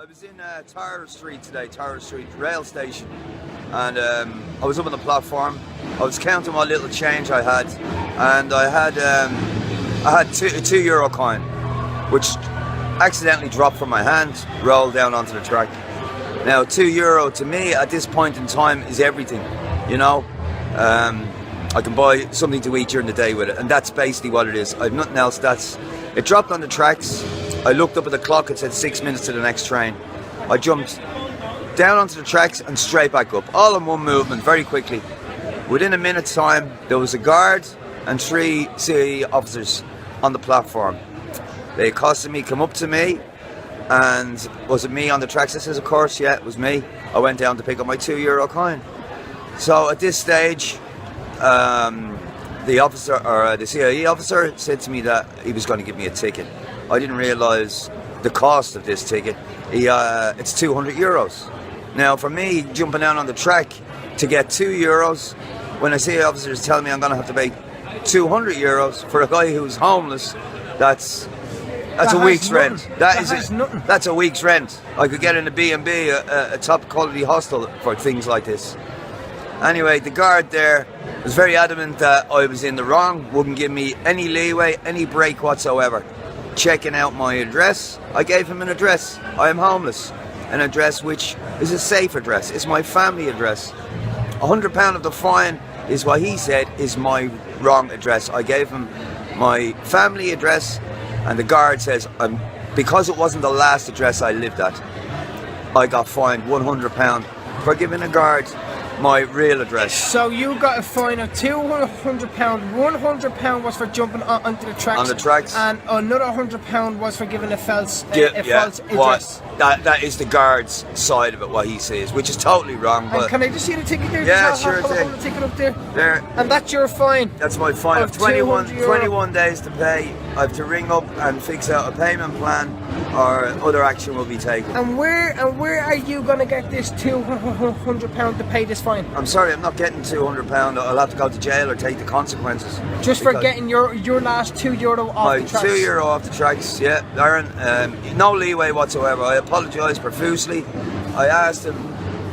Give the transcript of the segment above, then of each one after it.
I was in Tara Street today, Tara Street rail station, and I was up on the platform. I was counting what little change I had, and I had a €2 coin, which accidentally dropped from my hand, rolled down onto the track. Now, €2 to me at this point in time is everything, you know. I can buy something to eat during the day with it, and that's basically what it is. I've nothing else. It dropped on the tracks. I looked up at the clock, it said 6 minutes to the next train. I jumped down onto the tracks and straight back up, all in one movement, very quickly. Within a minute's time, there was a guard and 3 CAE officers on the platform. They accosted me, come up to me, and was it me on the tracks? I says, of course, yeah, it was me. I went down to pick up my €2 coin. So at this stage, the officer, or the CAE officer, said to me that he was going to give me a ticket. I didn't realise the cost of this ticket. It's €200. Now, for me, jumping down on the track to get €2, when a CAE officer is telling me I'm going to have to pay €200 for a guy who's homeless, that's a week's rent. That's a week's rent. I could get in a B&B, a top quality hostel, for things like this. Anyway, the guard there was very adamant that I was in the wrong, wouldn't give me any leeway, any break whatsoever. Checking out my address, I gave him an address. I am homeless. An address which is a safe address. It's my family address. £100 of the fine is what he said is my wrong address. I gave him my family address, and the guard says, because it wasn't the last address I lived at, I got fined £100 for giving a guard my real address. So you got a fine of £200. £100 was for jumping onto the tracks. On the tracks. And another £100 was for giving a false address. That is the guard's side of it, what he says, which is totally wrong. But can I just see the ticket there? Yeah, sure thing. Hold the ticket up there. There. And that's your fine? That's my fine of 21 days to pay. I have to ring up and fix out a payment plan, or other action will be taken. And where are you going to get this £200 to pay this fine? I'm sorry, I'm not getting £200. I'll have to go to jail or take the consequences. Just for getting your last €2 off the tracks? My €2 off the tracks, yeah. Aaron, no leeway whatsoever. I apologise profusely. I asked him,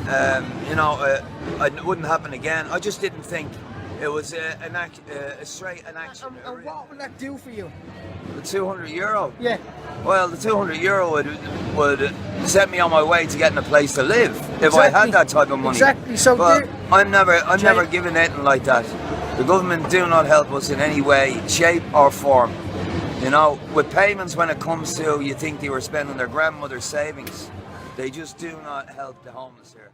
it wouldn't happen again. I just didn't think it was a straight action. And what will that do for you? The €200? Yeah. Well, the €200 would set me on my way to getting a place to live if I had that type of money. Exactly. So, but I'm never giving anything like that. The government do not help us in any way, shape or form. You know, with payments, when it comes to, you think they were spending their grandmother's savings. They just do not help the homeless here.